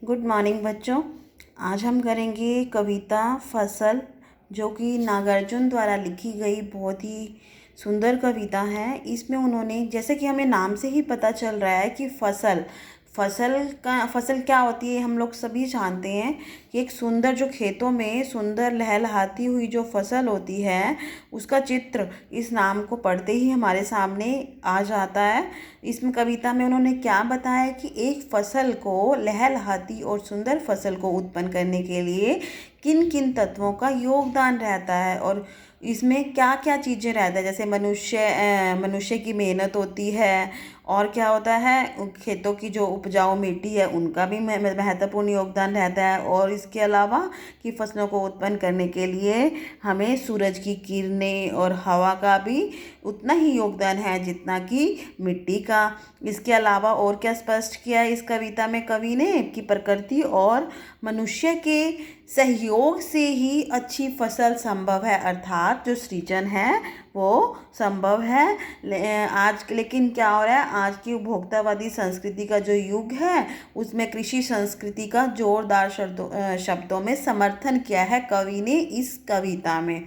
Good morning बच्चों। आज हम करेंगे कविता फसल, जो कि नागार्जुन द्वारा लिखी गई बहुत ही सुंदर कविता है। इसमें उन्होंने, जैसे कि हमें नाम से ही पता चल रहा है कि फसल क्या होती है, हम लोग सभी जानते हैं कि एक सुंदर, जो खेतों में सुंदर लहलहाती हुई जो फसल होती है, उसका चित्र इस नाम को पढ़ते ही हमारे सामने आ जाता है। इसमें कविता में उन्होंने क्या बताया कि एक फसल को, लहलहाती और सुंदर फसल को उत्पन्न करने के लिए किन किन तत्वों का योगदान रहता है, और इसमें क्या क्या चीज़ें रहता है। जैसे मनुष्य की मेहनत होती है, और क्या होता है, खेतों की जो उपजाऊ मिट्टी है उनका भी महत्वपूर्ण योगदान रहता है। और इसके अलावा कि फसलों को उत्पन्न करने के लिए हमें सूरज की किरणें और हवा का भी उतना ही योगदान है जितना कि मिट्टी का। इसके अलावा और क्या स्पष्ट किया है इस कविता में कवि ने, कि प्रकृति और मनुष्य के सहयोग से ही अच्छी फसल संभव है, अर्थात जो सृजन है वो संभव है। लेकिन क्या हो रहा है, आज की उपभोक्तावादी संस्कृति का जो युग है उसमें कृषि संस्कृति का जोरदार शब्दों में समर्थन किया है कवि ने इस कविता में।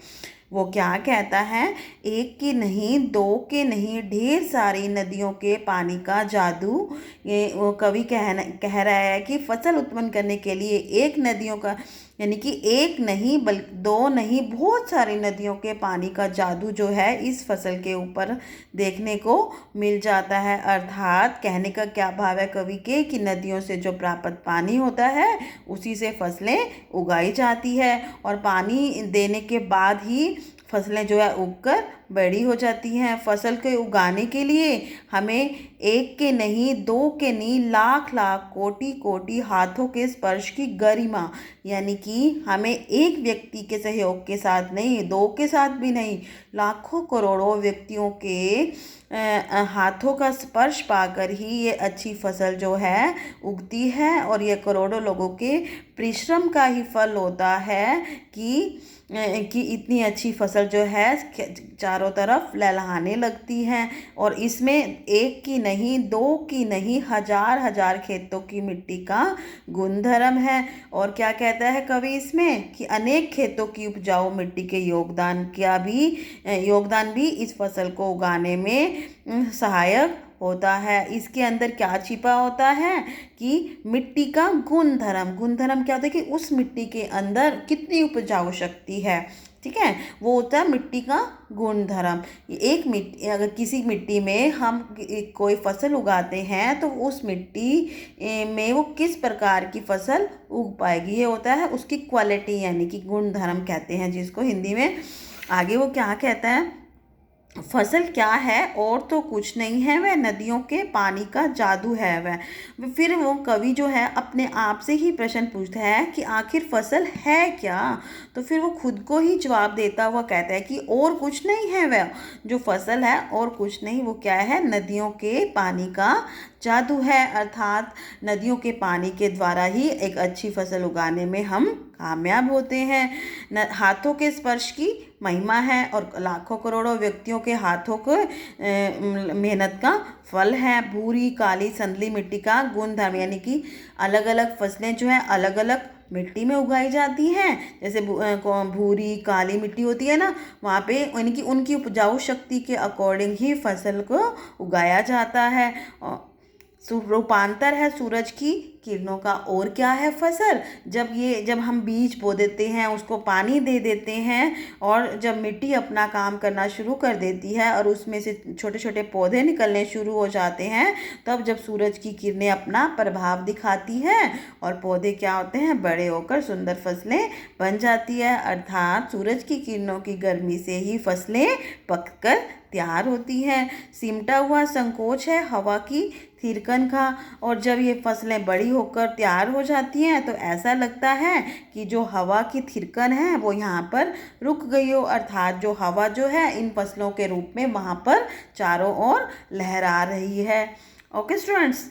वो क्या कहता है, एक की नहीं, दो के नहीं, ढेर सारी नदियों के पानी का जादू। ये वो कवि कह रहा है कि फसल उत्पन्न करने के लिए एक नदियों का, यानी कि एक नहीं बल्कि दो नहीं, बहुत सारी नदियों के पानी का जादू जो है इस फसल के ऊपर देखने को मिल जाता है। अर्थात कहने का क्या भाव है कवि के, कि नदियों से जो प्राप्त पानी होता है उसी से फसलें उगाई जाती है, और पानी देने के बाद ही फसलें जो है उगकर बड़ी हो जाती हैं। फसल के उगाने के लिए हमें एक के नहीं, दो के नहीं, लाख लाख, कोटि कोटि हाथों के स्पर्श की गरिमा, यानी कि हमें एक व्यक्ति के सहयोग के साथ नहीं, दो के साथ भी नहीं, लाखों करोड़ों व्यक्तियों के हाथों का स्पर्श पाकर ही ये अच्छी फसल जो है उगती है। और ये करोड़ों लोगों के परिश्रम का ही फल होता है कि इतनी अच्छी फसल जो है चारों तरफ लहलहाने लगती है। और इसमें एक की नहीं, दो की नहीं, हजार हजार खेतों की मिट्टी का गुणधर्म है। और क्या कहता है कवि इसमें, कि अनेक खेतों की उपजाऊ मिट्टी के योगदान भी इस फसल को उगाने में सहायक होता है। इसके अंदर क्या छिपा होता है, कि मिट्टी का गुणधर्म क्या होता है, कि उस मिट्टी के अंदर कितनी उपजाऊ शक्ति है, ठीक है, वो होता है मिट्टी का गुणधर्म। एक मिट्टी, अगर किसी मिट्टी में हम कोई फसल उगाते हैं तो उस मिट्टी में वो किस प्रकार की फसल उग पाएगी, ये होता है उसकी क्वालिटी, यानी कि गुणधर्म कहते हैं जिसको हिंदी में। आगे वो क्या कहता है, फसल क्या है और तो कुछ नहीं है, वह नदियों के पानी का जादू है वह। फिर वो कवि जो है अपने आप से ही प्रश्न पूछता है कि आखिर फसल है क्या। तो फिर वो खुद को ही जवाब देता हुआ कहता है कि और कुछ नहीं है, वह जो फसल है और कुछ नहीं, वो क्या है, नदियों के पानी का जादू है। अर्थात नदियों के पानी के द्वारा ही एक अच्छी फसल उगाने में हम कामयाब होते हैं। हाथों के स्पर्श की महिमा है, और लाखों करोड़ों व्यक्तियों के हाथों को मेहनत का फल है। भूरी, काली, संदली मिट्टी का गुणधर्म, यानी कि अलग अलग फसलें जो हैं अलग अलग मिट्टी में उगाई जाती हैं। जैसे भूरी काली मिट्टी होती है ना, वहाँ पे यानी कि उनकी उपजाऊ शक्ति के अकॉर्डिंग ही फसल को उगाया जाता है। रूपांतर है सूरज की किरणों का। और क्या है फसल, जब हम बीज बो देते हैं, उसको पानी दे देते हैं, और जब मिट्टी अपना काम करना शुरू कर देती है और उसमें से छोटे छोटे पौधे निकलने शुरू हो जाते हैं, तब जब सूरज की किरणें अपना प्रभाव दिखाती हैं और पौधे क्या होते हैं, बड़े होकर सुंदर फसलें बन जाती है। अर्थात सूरज की किरणों की गर्मी से ही फसलें पककर तैयार होती हैं। सिमटा हुआ संकोच है हवा की थिरकन का, और जब ये फसलें बड़ी होकर तैयार हो जाती हैं तो ऐसा लगता है कि जो हवा की थिरकन है वो यहाँ पर रुक गई हो, अर्थात जो हवा जो है इन फसलों के रूप में वहाँ पर चारों ओर लहरा रही है। Okay students.